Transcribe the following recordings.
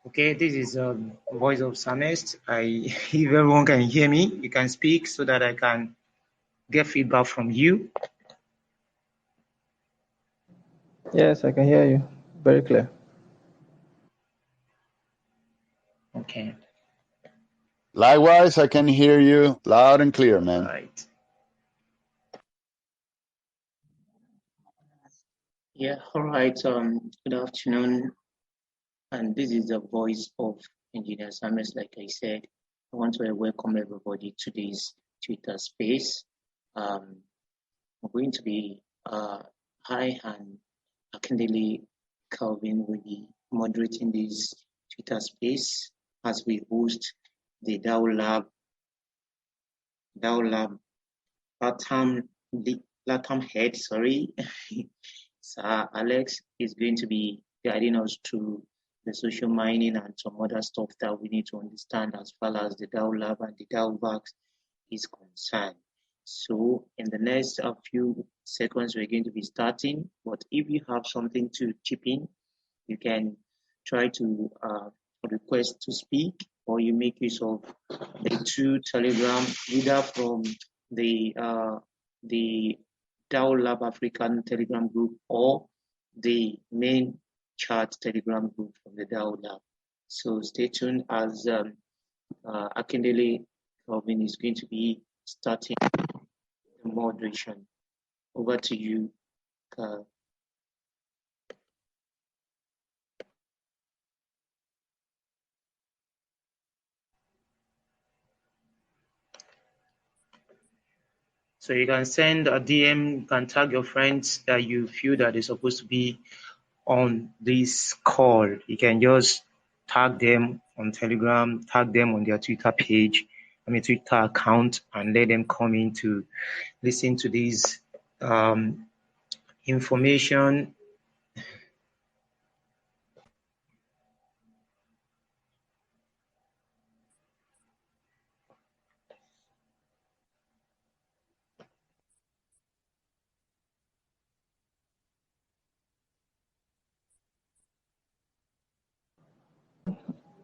Okay, this is Voice of Psalmist. If everyone can hear me, you can speak so that I can get feedback from you. Yes, I can hear you. Very clear. Okay. Likewise, I can hear you loud and clear, man. Right. Yeah, all right. Good afternoon. And this is the Voice of Engineer Psalmist. Like I said, I want to welcome everybody to this Twitter space. I'm going to be I and Akindele Calvin will be moderating this Twitter space as we host the DAO Lab LATAM Head, sorry. Sir Alex is going to be guiding us through the social mining and some other stuff that we need to understand as far as the DAO Lab and the DAO Vax is concerned. So in the next few seconds, we're going to be starting. But if you have something to chip in, you can try to request to speak, or you make use of the two Telegram, either from the DAO Lab African Telegram group or the main chat Telegram group from the DAO Lab. So stay tuned as Akindele Calvin is going to be starting the moderation. Over to you, Carl. So you can send a DM, you can tag your friends that you feel that they're supposed to be on this call. You can just tag them on Telegram, tag them on their Twitter Twitter account, and let them come in to listen to this information.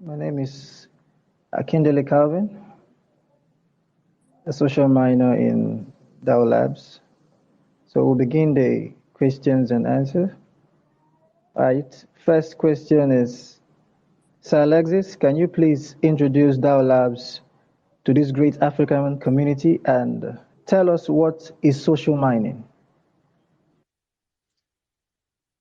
My name is Akindele Calvin, a social miner in DAO Labs. So we'll begin the questions and answers. All right. First question is, Sir Alexis, can you please introduce DAO Labs to this great African community and tell us what is social mining?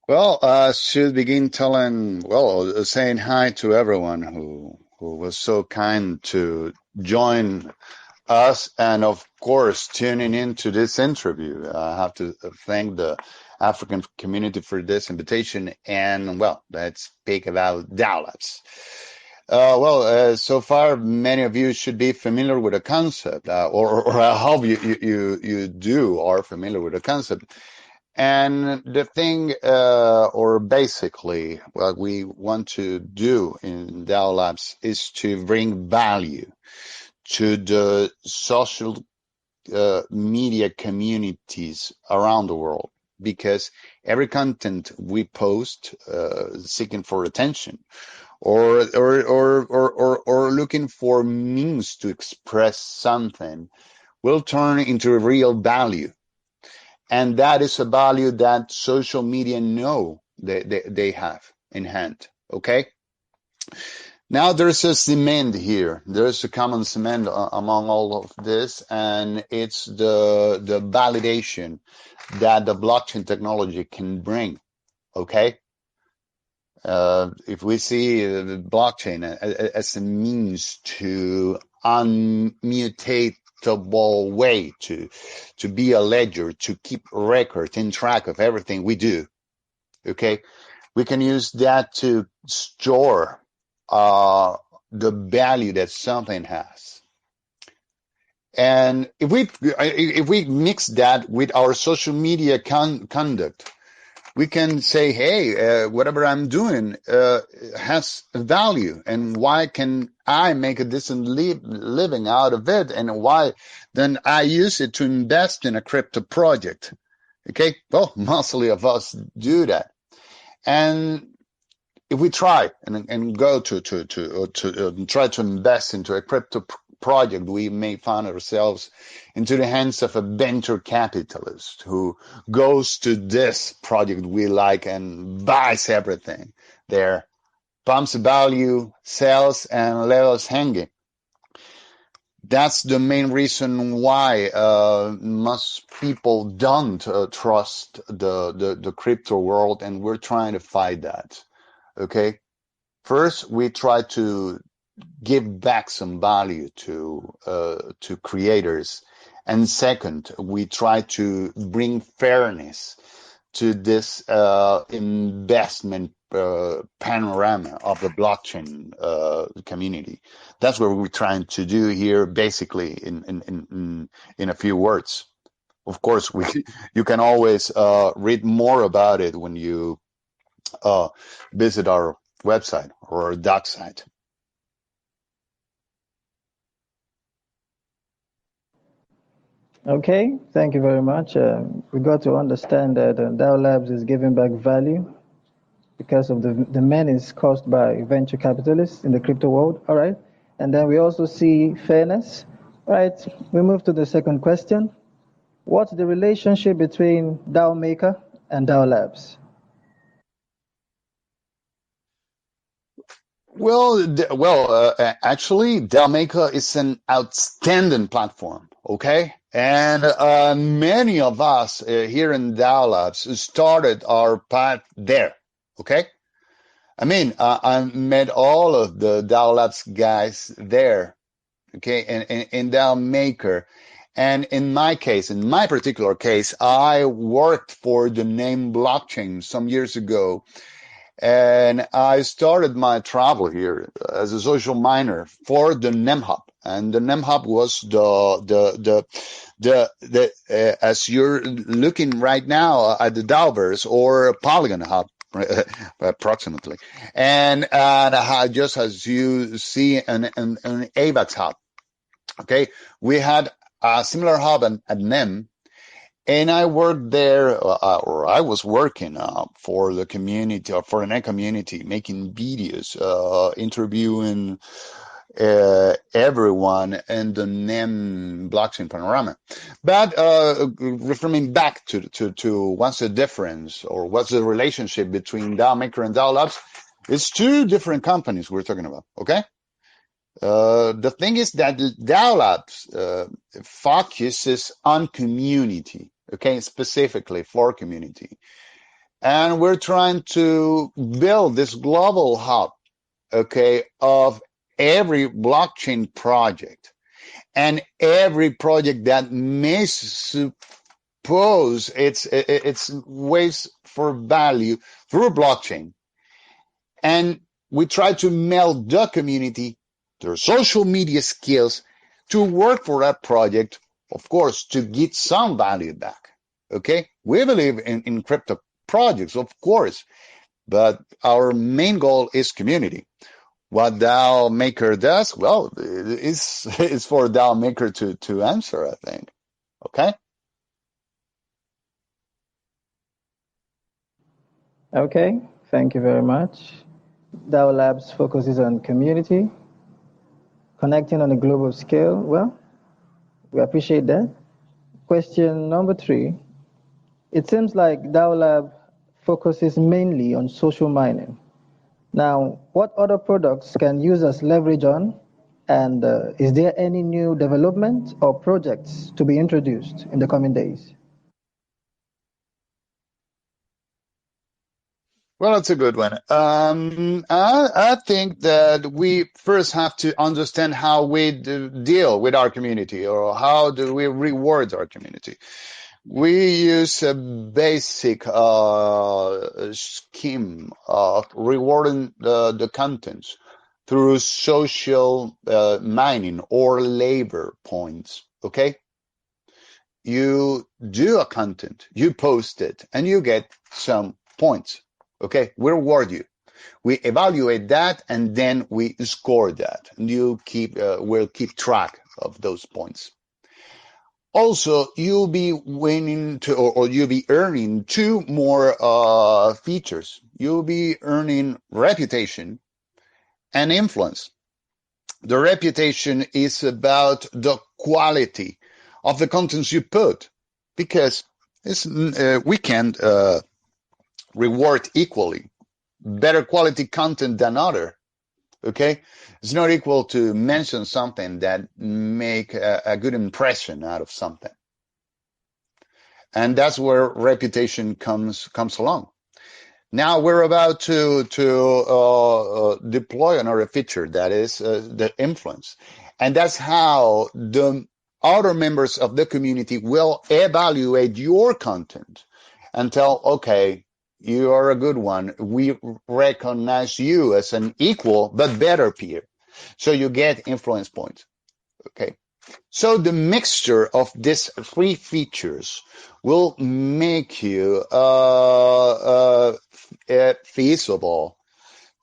Well, I should begin saying hi to everyone who was so kind to join us and, of course, tuning into this interview. I have to thank the African community for this invitation. And, well, let's speak about DAO Labs. So far, many of you should be familiar with the concept, or I hope you are familiar with the concept. And the thing, or basically what we want to do in DAO Labs is to bring value to the social media communities around the world, because every content we post seeking for attention or looking for means to express something will turn into real value. And that is a value that social media know they have in hand. Okay. Now there's a cement here. There's a common cement among all of this, and it's the validation that the blockchain technology can bring. Okay. If we see the blockchain as a means to unmutatable way to be a ledger, to keep record and track of everything we do. Okay. We can use that to store the value that something has. And if we mix that with our social media conduct, we can say, hey, whatever I'm doing has value, and why can I make a decent living out of it, and why then I use it to invest in a crypto project. Okay, well, mostly of us do that. And if we try and go to try to invest into a crypto project, we may find ourselves into the hands of a venture capitalist who goes to this project we like and buys everything there, pumps value, sells, and let us hanging. That's the main reason why most people don't trust the crypto world, and we're trying to fight that. Okay, first we try to give back some value to creators, and second, we try to bring fairness to this investment panorama of the blockchain community. That's what we're trying to do here, basically, in a few words. Of course, you can always read more about it when you visit our website or our doc site. Okay, thank you very much. We got to understand that DAO Labs is giving back value because of the menace caused by venture capitalists in the crypto world. All right. And then we also see fairness. All right. We move to the second question. What's the relationship between DaoMaker and DAO Labs? Actually, DaoMaker is an outstanding platform. Okay. And many of us here in DAO Labs started our path there. Okay. I mean, I met all of the DAO Labs guys there. Okay. And in DaoMaker. And in my case, in my particular case, I worked for the name blockchain some years ago. And I started my travel here as a social miner for the NEM Hub. And the NEM Hub was as you're looking right now at the Daoverse or Polygon Hub, approximately. And just as you see an AVAX Hub. Okay. We had a similar hub at NEM. And I worked there, or I was working for the community, or for the net community, making videos, interviewing everyone in the NEM blockchain panorama. But referring back to what's the difference, or what's the relationship between DaoMaker and DAO Labs, it's two different companies we're talking about, okay? The thing is that DAO Labs focuses on community, okay, specifically for community. And we're trying to build this global hub, okay, of every blockchain project and every project that may suppose its ways for value through blockchain. And we try to meld the community, their social media skills, to work for that project, of course, to get some value back. Okay? We believe in crypto projects, of course, but our main goal is community. What DaoMaker does, well, it's for DaoMaker to answer, I think. Okay? Okay, thank you very much. DAO Labs focuses on community, connecting on a global scale. Well, we appreciate that. Question number 3. It seems like DAO Lab focuses mainly on social mining. Now, what other products can users leverage on? And is there any new development or projects to be introduced in the coming days? Well, that's a good one. I think that we first have to understand how we deal with our community, or how do we reward our community. We use a basic scheme of rewarding the contents through social mining or labor points. Okay? You do a content, you post it, and you get some points. Okay, we reward you. We evaluate that, and then we score that. And we'll keep track of those points. Also, you'll be winning to, or you'll be earning two more features. You'll be earning reputation and influence. The reputation is about the quality of the contents you put, because we can't reward equally better quality content than other. Okay, it's not equal to mention something that make a good impression out of something, and that's where reputation comes along. Now we're about to deploy another feature, that is the influence, and that's how the other members of the community will evaluate your content and tell, okay, you are a good one. We recognize you as an equal but better peer, so you get influence points. Okay. So the mixture of these three features will make you feasible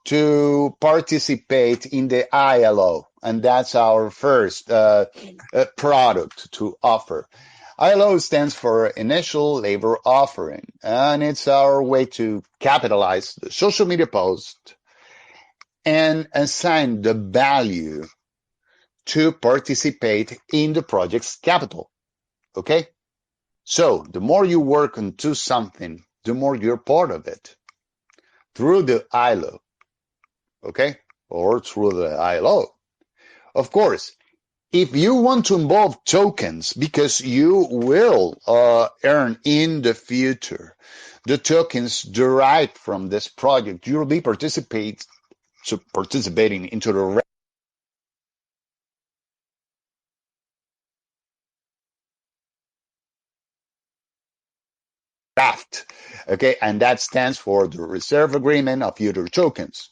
to participate in the ILO, and that's our first product to offer. ILO stands for Initial Labor Offering, and it's our way to capitalize the social media post and assign the value to participate in the project's capital. Okay? So the more you work into something, the more you're part of it through the ILO. Okay? Or through the ILO. Of course, if you want to involve tokens, because you will earn in the future the tokens derived from this project, you'll be participating into the draft. Okay, and that stands for the reserve agreement of future tokens.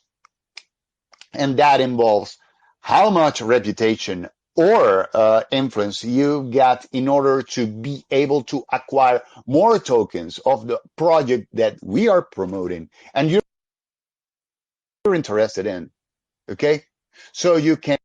And that involves how much reputation or influence you get in order to be able to acquire more tokens of the project that we are promoting and you're interested in. Okay, so you can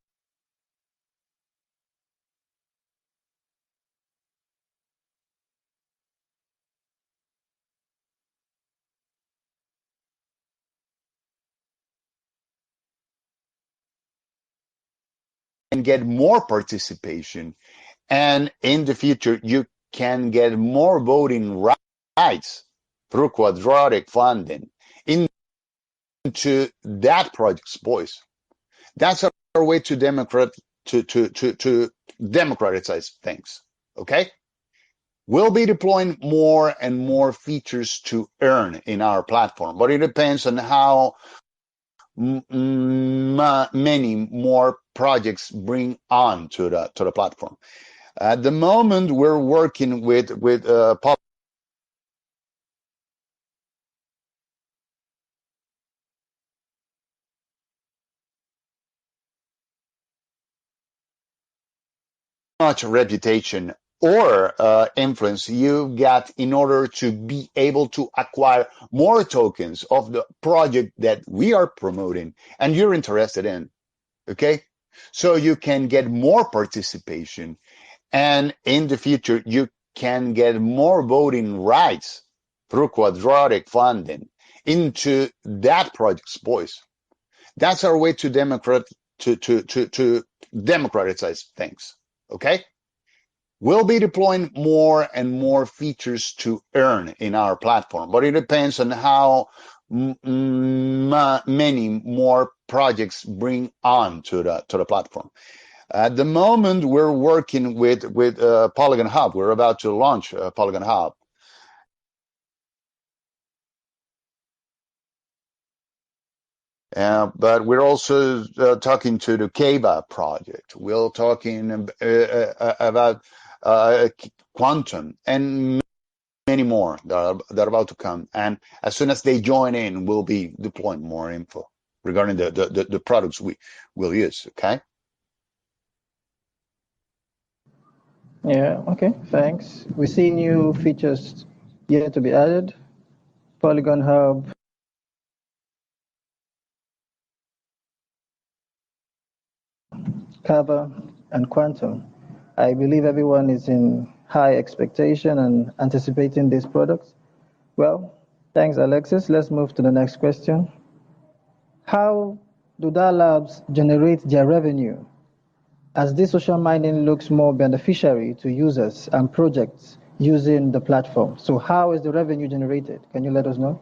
get more participation, and in the future you can get more voting rights through quadratic funding into that project's voice. That's our way to democratize things. Okay, we'll be deploying more and more features to earn in our platform, but it depends on how many more projects bring on to the platform. At the moment, we're working with much reputation or influence you get in order to be able to acquire more tokens of the project that we are promoting and you're interested in. Okay, so you can get more participation, and in the future you can get more voting rights through quadratic funding into that project's voice. That's our way to democratize things. Okay, we'll be deploying more and more features to earn in our platform, but it depends on how many more projects bring on to the platform. At the moment, we're working with Polygon Hub. We're about to launch Polygon Hub. But we're also talking to the Keva project. We're talking about Quantum and many more that are about to come. And as soon as they join in, we'll be deploying more info regarding the products we will use. Okay. Yeah, okay, thanks. We see new features yet to be added. Polygon Hub, Kava, and Quantum. I believe everyone is in high expectation and anticipating these products? Well, thanks, Alexis. Let's move to the next question. How do DAO Labs generate their revenue as this social mining looks more beneficiary to users and projects using the platform? So how is the revenue generated? Can you let us know?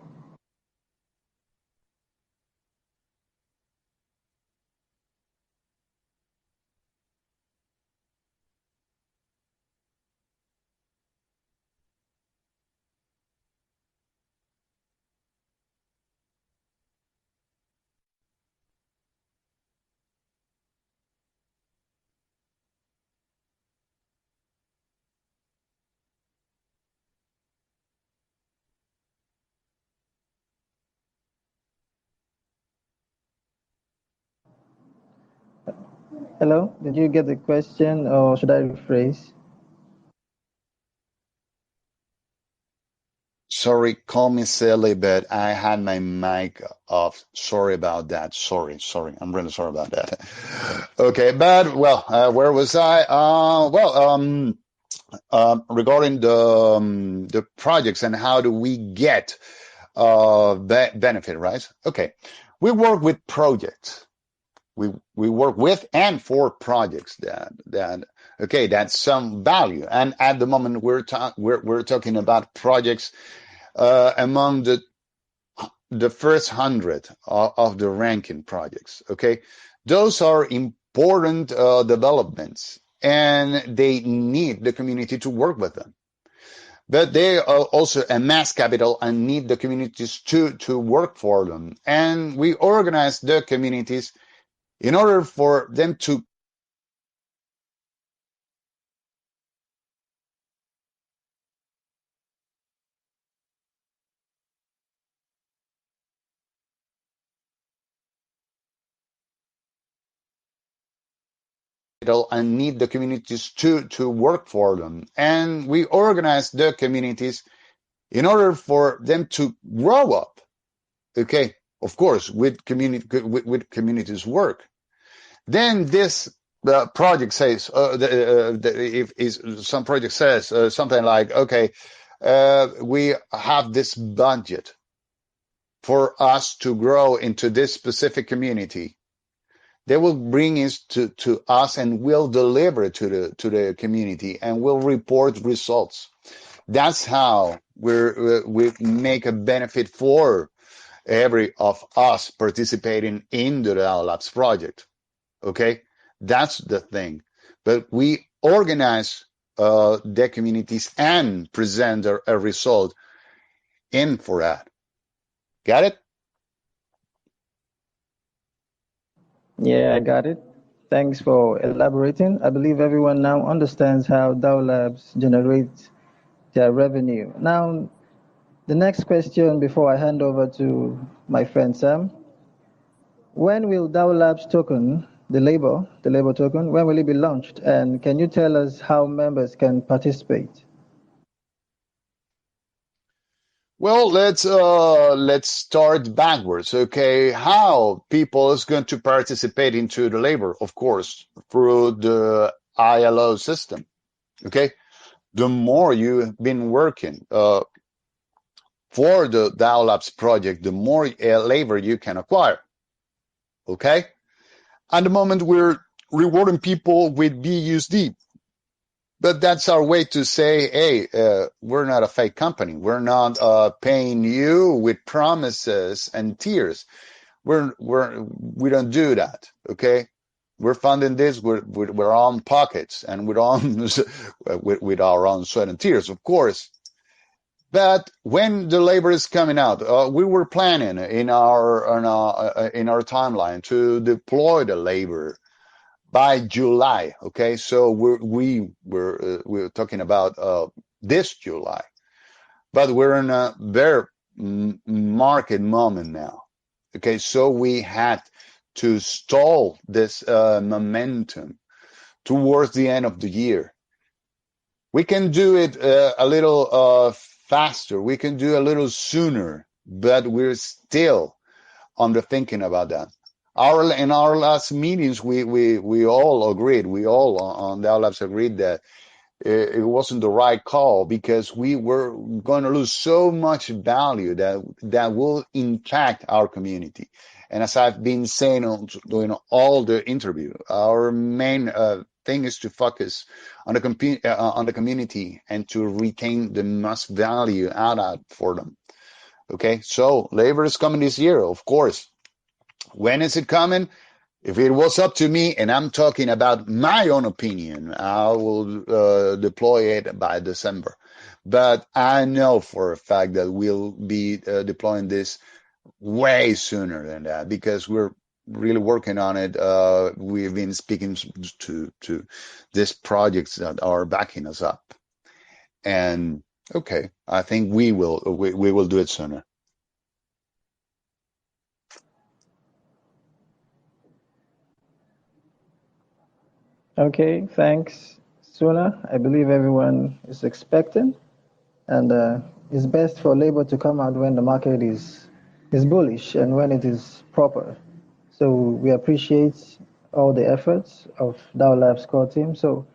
Hello, did you get the question or should I rephrase? Sorry, call me silly, but I had my mic off. Sorry about that. Sorry. I'm really sorry about that. Okay, but well, where was I? Regarding the projects and how do we get benefit, right? Okay, we work with projects. We work with and for projects that's some value. And at the moment we're talking about projects among the first 100 of the ranking projects. Okay, those are important developments, and they need the community to work with them. But they are also amass capital and need the communities to work for them. And we organize the communities in order for them to and need the communities to work for them. And we organize the communities in order for them to grow up. Okay, of course, with communities work. Then this project says, if some project says something like, okay, we have this budget for us to grow into this specific community. They will bring it to us and we'll deliver it to the community and we'll report results. That's how we make a benefit for every of us participating in the DAO Labs project. Okay, that's the thing. But we organize the communities and present a result in for that. Got it? Yeah, I got it. Thanks for elaborating. I believe everyone now understands how DAO Labs generate their revenue. Now, the next question before I hand over to my friend Sam. When will DAO Labs token, the labor token, when will it be launched? And can you tell us how members can participate? Well, let's start backwards. Okay, how people is going to participate into the labor? Of course, through the ILO system. Okay, the more you've been working for the DAO Labs project, the more labor you can acquire. Okay, at the moment we're rewarding people with BUSD. But that's our way to say, hey, we're not a fake company. We're not paying you with promises and tears. We don't do that. Okay, we're funding this with our own pockets and with our own sweat and tears, of course. But when the labor is coming out, we were planning in our timeline to deploy the labor by July. Okay, so we're talking about this July, but we're in a very market moment now. Okay, so we had to stall this momentum towards the end of the year. We can do it a little faster. We can do a little sooner, but we're still under thinking about that. In our last meetings, we all agreed. We all on DAO Labs agreed that it wasn't the right call, because we were going to lose so much value that will impact our community. And as I've been saying during all the interview, our main thing is to focus on the community and to retain the most value out for them. Okay, so labor is coming this year, of course. When is it coming? If it was up to me, and I'm talking about my own opinion, I will deploy it by December. But I know for a fact that we'll be deploying this way sooner than that, because we're really working on it. We've been speaking to these projects that are backing us up. And okay, I think we will do it sooner. Okay, thanks, Suna. I believe everyone is expecting, and it's best for labor to come out when the market is bullish and when it is proper. So we appreciate all the efforts of DAO Labs core team. So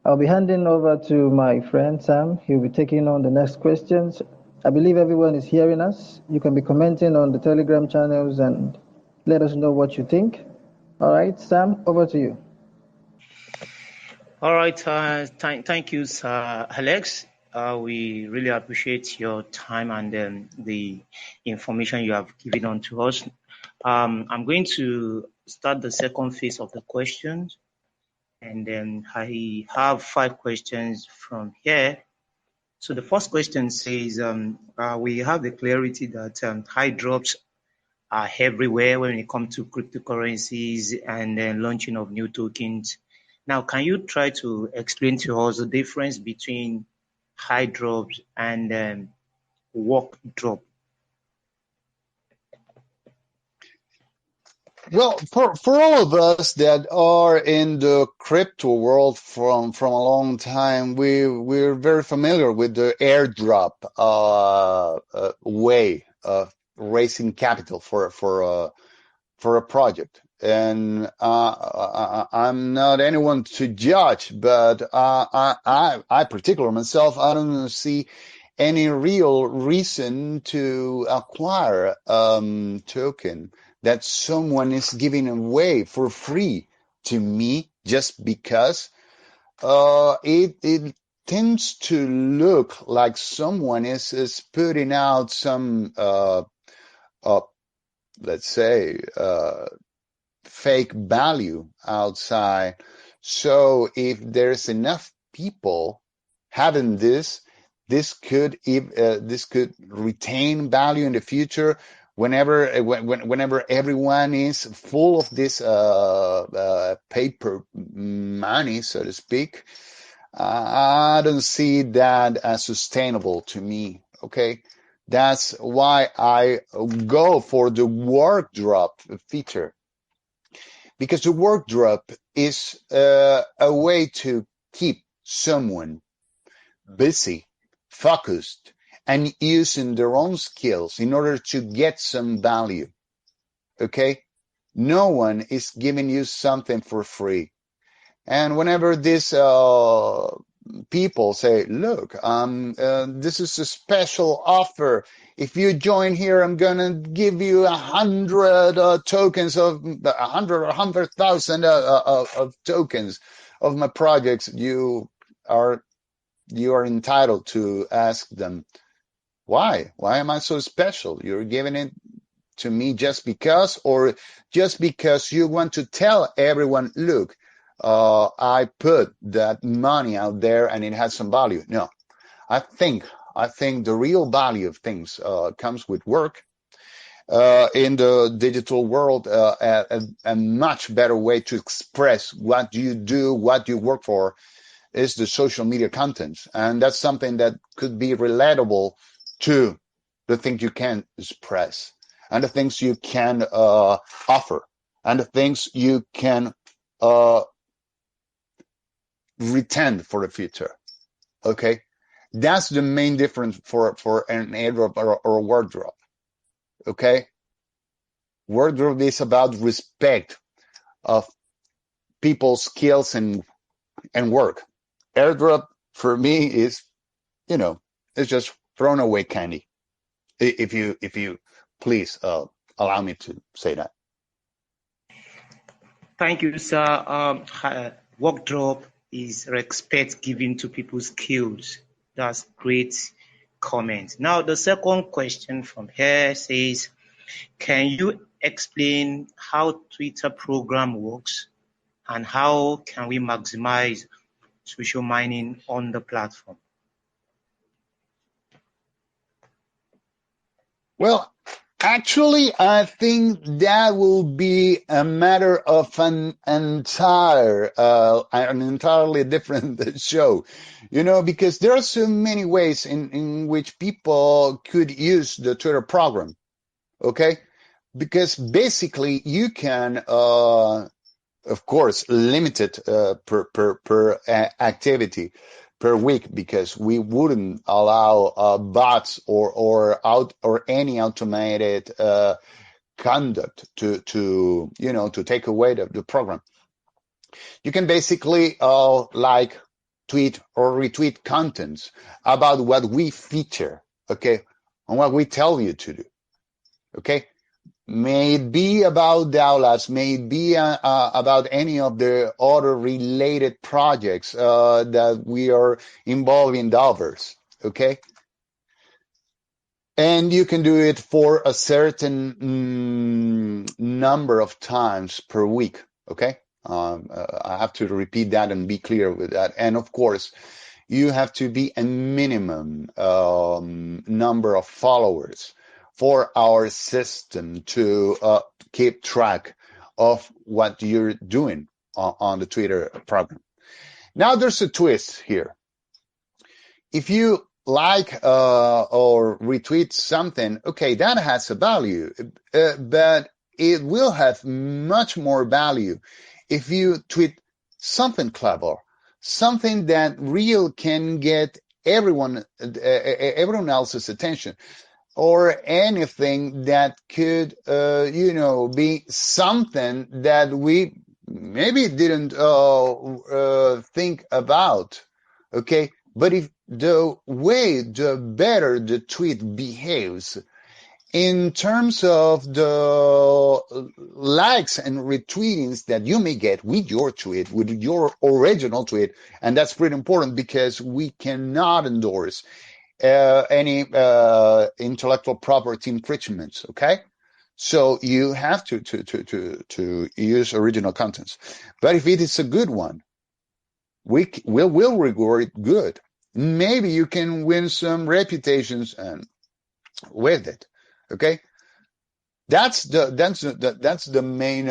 I'll be handing over to my friend Sam. He'll be taking on the next questions. I believe everyone is hearing us. You can be commenting on the Telegram channels and let us know what you think. All right, Sam, over to you. All right. Thank you, Sir Alex. We really appreciate your time and the information you have given on to us. I'm going to start the second phase of the questions, and then I have 5 questions from here. So the first question says, we have the clarity that high drops are everywhere when it comes to cryptocurrencies and then launching of new tokens. Now, can you try to explain to us the difference between high drops and work drop? Well, for all of us that are in the crypto world from a long time, we're very familiar with the airdrop way of raising capital for a project. And I'm not anyone to judge, but I particularly myself, I don't see any real reason to acquire token that someone is giving away for free to me, just because it tends to look like someone is putting out some let's say fake value outside. So if there's enough people having this could retain value in the future. Whenever everyone is full of this paper money, so to speak, I don't see that as sustainable to me. Okay, that's why I go for the work drop feature, because the work drop is a way to keep someone busy, focused, and using their own skills in order to get some value. Okay? No one is giving you something for free. And whenever these people say, look, this is a special offer. If you join here, I'm going to give you 100 tokens of 100,000 of tokens of my projects. You are entitled to ask them, why? Why am I so special? You're giving it to me just because, or just because you want to tell everyone, look, I put that money out there and it has some value. No, I think the real value of things comes with work. In the digital world, a much better way to express what you do, what you work for, is the social media content. And that's something that could be relatable to the things you can express, and the things you can offer, and the things you can retain for the future. Okay, that's the main difference for an airdrop or a work drop. Okay, work drop is about respect of people's skills and work. Airdrop for me is, it's just thrown away candy. If you please allow me to say that. Thank you, sir. Workdrop is respect given to people's skills. That's great comment. Now, the second question from here says, can you explain how Twitter program works and how can we maximize social mining on the platform? Well, actually, I think that will be a matter of an entirely different show, because there are so many ways in which people could use the Twitter program. Okay, because basically you can, of course, limit it per activity per week, because we wouldn't allow bots or any automated conduct to take away the program. You can basically tweet or retweet contents about what we feature, okay, and what we tell you to do, okay. May it be about DAO Labs, may it be about any of the other related projects that we are involved in DAOverse, okay? And you can do it for a certain number of times per week, okay? I have to repeat that and be clear with that. And of course, you have to be a minimum number of followers for our system to keep track of what you're doing on the Twitter program. Now there's a twist here. If you like or retweet something, okay, that has a value, but it will have much more value if you tweet something clever, something that really can get everyone else's attention, or anything that could, be something that we maybe didn't think about, okay? But if the better the tweet behaves in terms of the likes and retweetings that you may get with your tweet, with your original tweet, and that's pretty important because we cannot endorse any intellectual property infringements, okay? So you have to use original contents. But if it is a good one, we'll reward it good. Maybe you can win some reputations and with it, okay? That's the main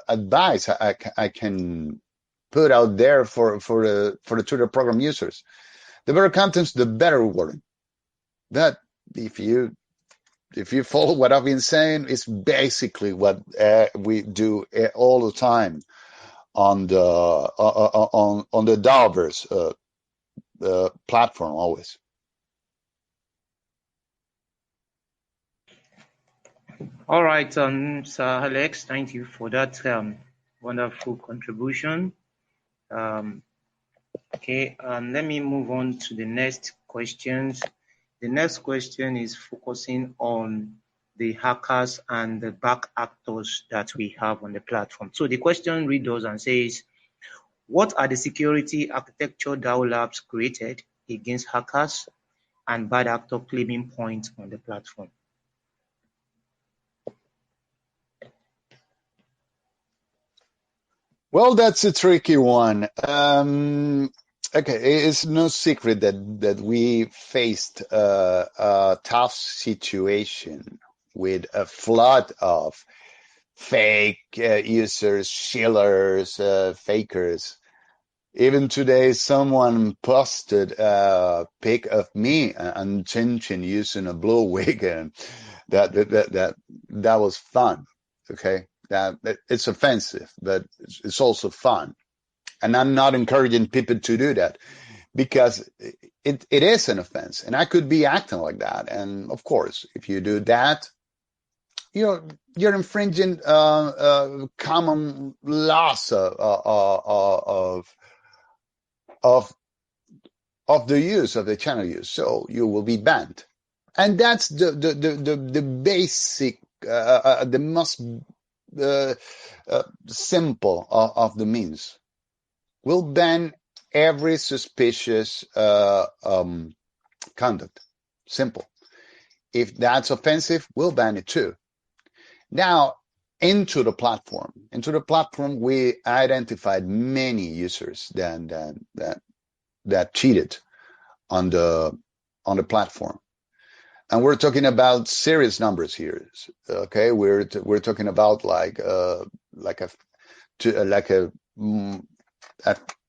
advice I can put out there for the Twitter program users. The better contents, the better rewarding. But if you follow what I've been saying, it's basically what we do all the time on the DaoVerse platform always. All right, Sir Alex, thank you for that wonderful contribution. Okay, let me move on to the next questions. The next question is focusing on the hackers and the back actors that we have on the platform. So the question reads and says, what are the security architecture DAO Labs created against hackers and bad actor claiming points on the platform? Well, that's a tricky one. Okay, it's no secret that we faced a tough situation with a flood of fake users, shillers, fakers. Even today, someone posted a pic of me and Chin using a blue wig, and that was fun. Okay, that it's offensive, but it's also fun. And I'm not encouraging people to do that because it is an offense, and I could be acting like that. And of course, if you do that, you're infringing common laws of of the use of the channel use, so you will be banned. And that's the basic, the most simple of the means. We'll ban every suspicious conduct. Simple. If that's offensive, we'll ban it too. Now, into the platform, we identified many users that cheated on the platform, and we're talking about serious numbers here. Okay, we're talking about like a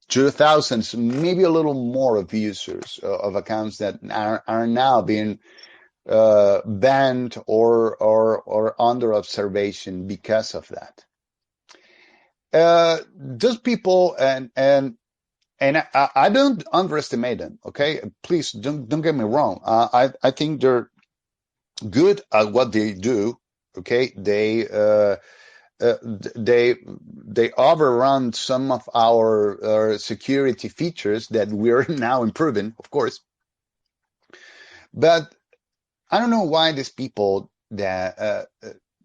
2,000, maybe a little more of users of accounts that are now being banned or under observation because of that. Those people, and I don't underestimate them. Okay, please don't get me wrong. I think they're good at what they do. Okay, they overrun some of our security features that we're now improving, of course. But I don't know why these people that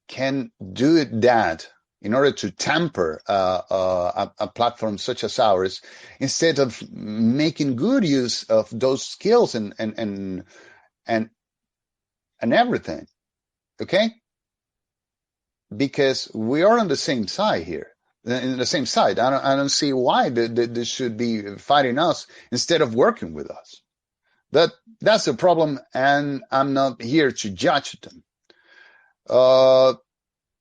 can do that in order to tamper a platform such as ours, instead of making good use of those skills and everything. Okay, because we are on the same side here. In the same side, I don't see why they should be fighting us instead of working with us. But that's the problem, and I'm not here to judge them.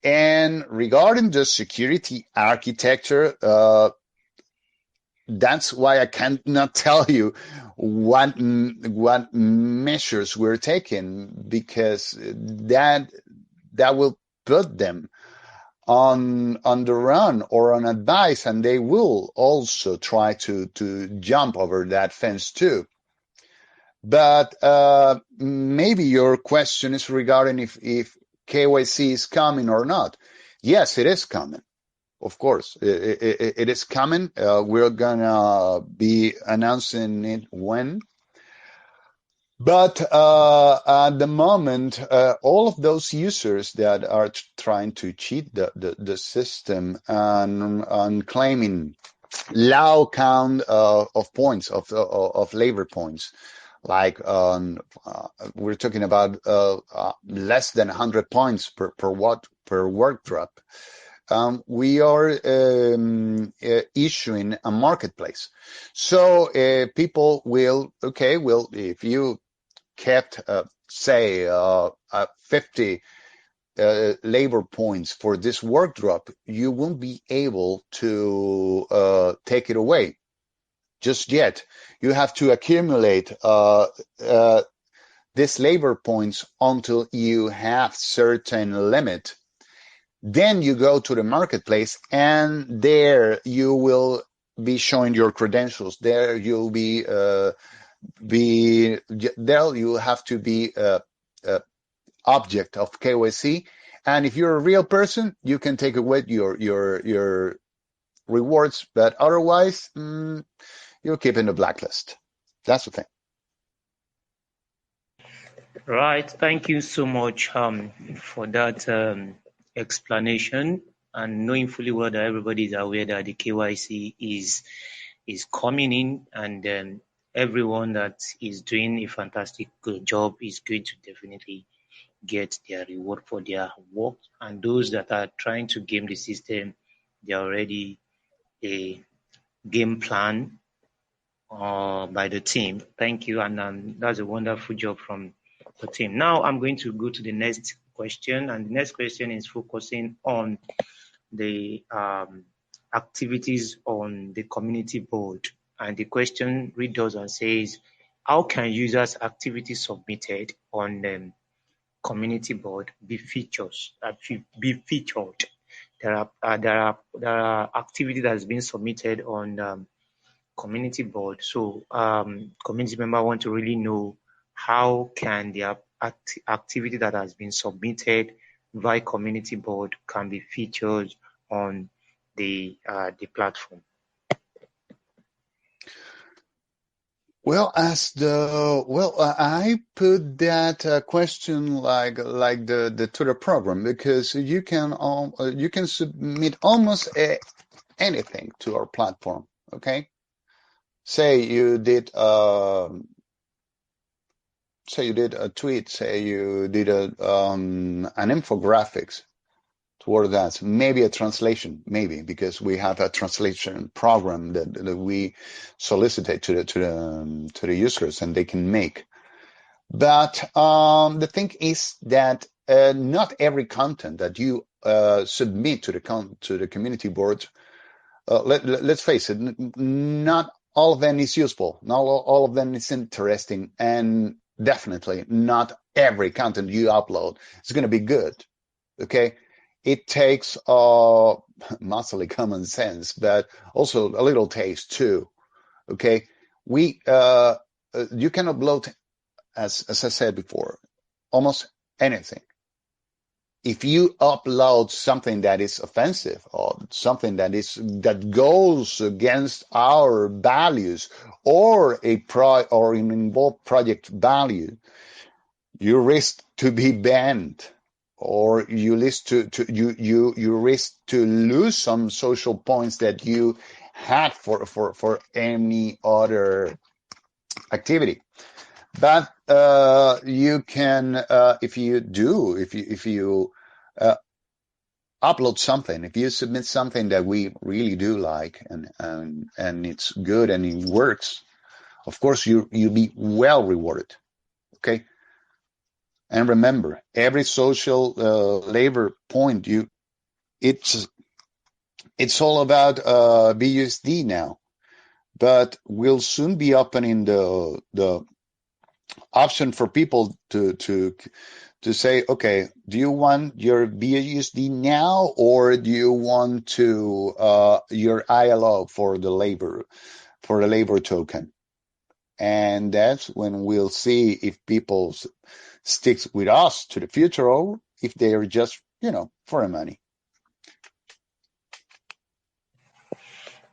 And regarding the security architecture, that's why I cannot tell you what measures we're taking, because that will put them on the run or on advice, and they will also try to jump over that fence too. But maybe your question is regarding if KYC is coming or not. Yes, it is coming. Of course, it is coming. We're gonna be announcing it when. But at the moment, all of those users that are trying to cheat the system and claiming low count of points of labor points, like we're talking about less than 100 points per work drop. We are issuing a marketplace, so people will if you kept say 50 labor points for this work drop, you won't be able to take it away just yet. You have to accumulate these labor points until you have certain limit. Then you go to the marketplace, and there you will be showing your credentials. There you'll be there you have to be object of KYC. And if you're a real person, you can take away your rewards, but otherwise you'll keep in the blacklist. That's the thing. Right. Thank you so much for that explanation, and knowing fully well that everybody is aware that the KYC is coming in, and everyone that is doing a fantastic good job is going to definitely get their reward for their work. And those that are trying to game the system, they are already a game plan by the team. Thank you, and that's a wonderful job from the team. Now I'm going to go to the next question, and the next question is focusing on the activities on the community board. And the question reads and says, how can users' activities submitted on the community board be featured? There are activity that has been submitted on community board. So community member want to really know how can their activity that has been submitted via community board can be featured on the platform. Well, I put that question like the Twitter program, because you can submit almost anything to our platform. Okay, say you did a tweet, say you did an infographics toward that, maybe a translation, maybe, because we have a translation program that we solicitate to the users, and they can make. But the thing is that not every content that you submit to the community board, let's face it, not all of them is useful, not all of them is interesting, and definitely not every content you upload is going to be good. Okay, it takes mostly common sense, but also a little taste too. Okay, you can upload, as I said before, almost anything. If you upload something that is offensive, or something that goes against our values, or or an involved project value, you risk to be banned, or you risk you risk to lose some social points that you had for any other activity. But you can, if you upload something, if you submit something that we really do like, and it's good and it works, of course you'll be well rewarded. Okay. And remember, every social labor point, it's all about BUSD now, but we'll soon be opening the option for people to say, okay, do you want your BUSD now, or do you want to your ILO for the labor token? And that's when we'll see if people sticks with us to the future, or if they are just, for the money.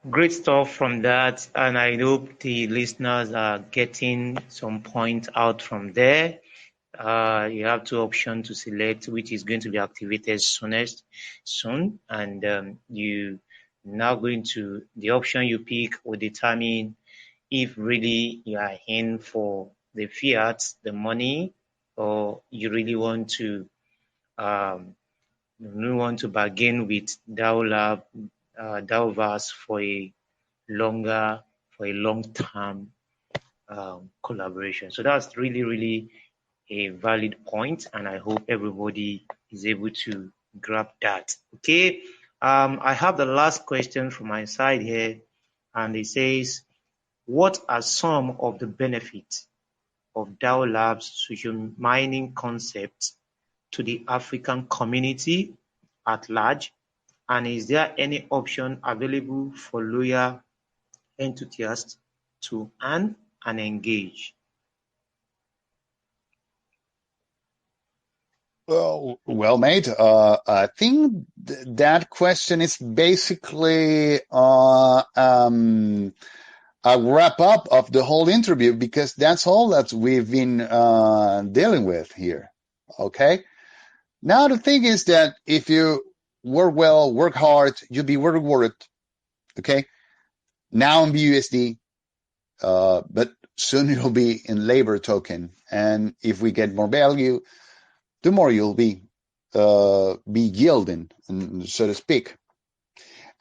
Great stuff from that, and I hope the listeners are getting some point out from there. You have two options to select, which is going to be activated soon, and you now going to the option you pick will determine if really you are in for the fiat, the money, or you really want to bargain with DAO Lab, DAOverse for a long-term collaboration. So that's really a valid point, and I hope everybody is able to grab that. Okay, I have the last question from my side here, and it says, what are some of the benefits of DAO Labs social mining concepts to the African community at large, and is there any option available for loyal enthusiasts to earn and engage? Well, mate, I think that question is basically a wrap up of the whole interview, because that's all that we've been dealing with here. Okay. Now the thing is that if you work well, work hard, you'll be rewarded. Okay. Now in BUSD, but soon you'll be in labor token, and if we get more value, the more you'll be yielding, so to speak.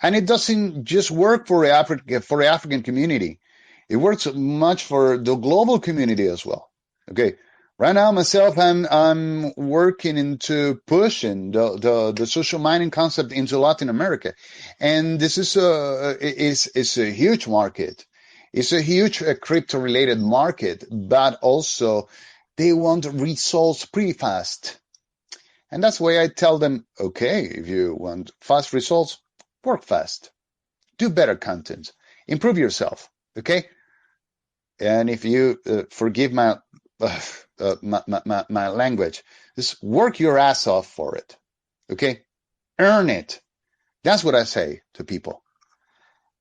And it doesn't just work for the African community. It works much for the global community as well. Okay. Right now, myself, I'm working into pushing the social mining concept into Latin America, and this is a huge market. It's a huge crypto related market, but also they want results pretty fast. And that's why I tell them, okay, if you want fast results, work fast, do better content, improve yourself. Okay. And if you forgive my language, just work your ass off for it. Okay. Earn it. That's what I say to people.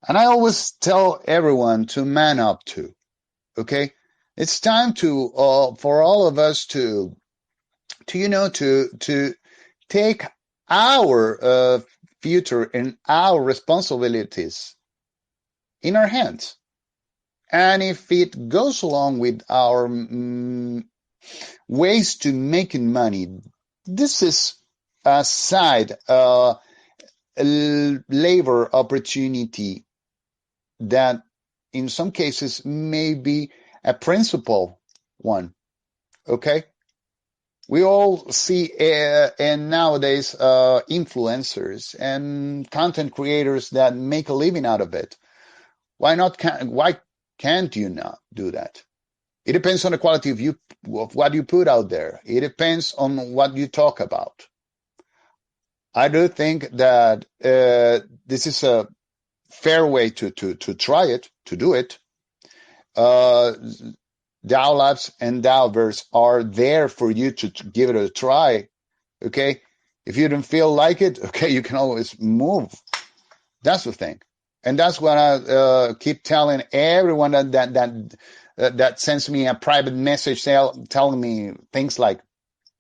And I always tell everyone to man up to. Okay, it's time to for all of us to take our future and our responsibilities in our hands. And if it goes along with our ways to making money, this is a side labor opportunity that in some cases may be a principal one. Okay, we all see and nowadays influencers and content creators that make a living out of it. Why can't you not do that? It depends on the quality of what you put out there. It depends on what you talk about. I do think that this is a fair way to try it, to do it. DAO Labs and DAOverse are there for you to give it a try. Okay, if you don't feel like it, okay, you can always move. That's the thing, and that's what I keep telling everyone that sends me a private message telling me things like,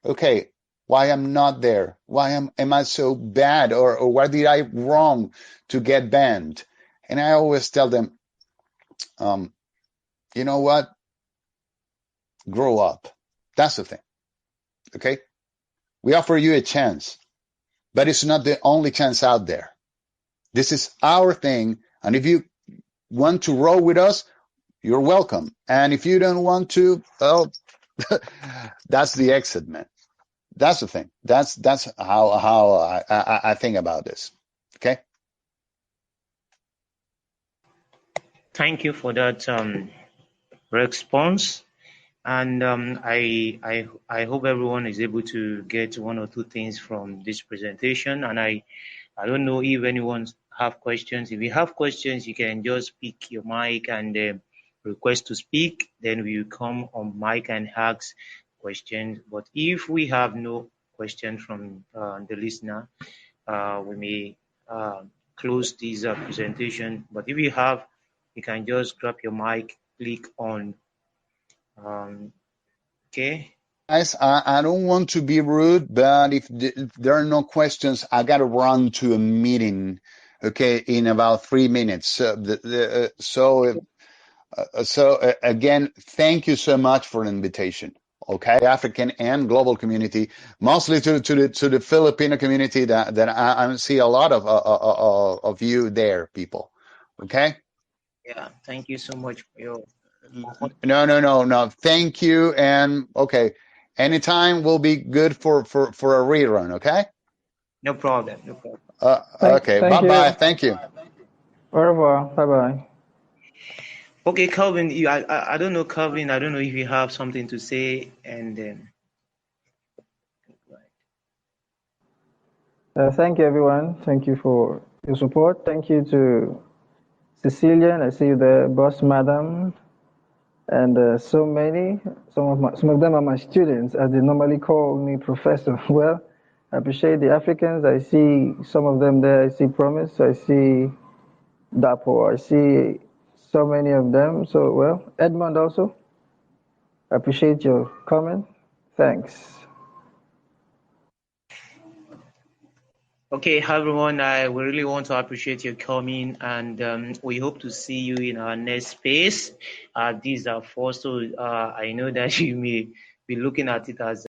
okay, why I'm not there? Why am I so bad? Or what did I wrong to get banned? And I always tell them, you know what? Grow up. That's the thing. Okay? We offer you a chance, but it's not the only chance out there. This is our thing. And if you want to roll with us, you're welcome. And if you don't want to, well, that's the exit, man. That's the thing. That's how I think about this. Okay. Thank you for that response. And I hope everyone is able to get one or two things from this presentation. And I don't know if anyone have questions. If you have questions, you can just pick your mic and request to speak. Then we will come on mic and ask questions. But if we have no question from the listener, we may close this presentation. But if you have, you can just grab your mic, click on okay. Guys, I don't want to be rude, but if there are no questions, I got to run to a meeting, okay, in about 3 minutes. So again, thank you so much for the invitation. Okay, African and global community, mostly to the Filipino community that I see a lot of you there, people. Okay. Yeah, thank you so much for your. No. Thank you, and okay, anytime will be good for a rerun. Okay. No problem. No problem. Okay. Thank Bye. you. Thank you. Au revoir. Bye bye. Okay, Calvin. I don't know, Calvin. I don't know if you have something to say, and then. Thank you, everyone. Thank you for your support. Thank you to Cecilian. I see you there, Boss Madam, and so many. Some of them are my students, as they normally call me Professor. Well, I appreciate the Africans. I see some of them there. I see Promise. I see Dapo. I see so many of them. So, well, Edmond also. I appreciate your comment. Thanks. Okay, everyone. We really want to appreciate your coming, and we hope to see you in our next space. These are four, so I know that you may be looking at it as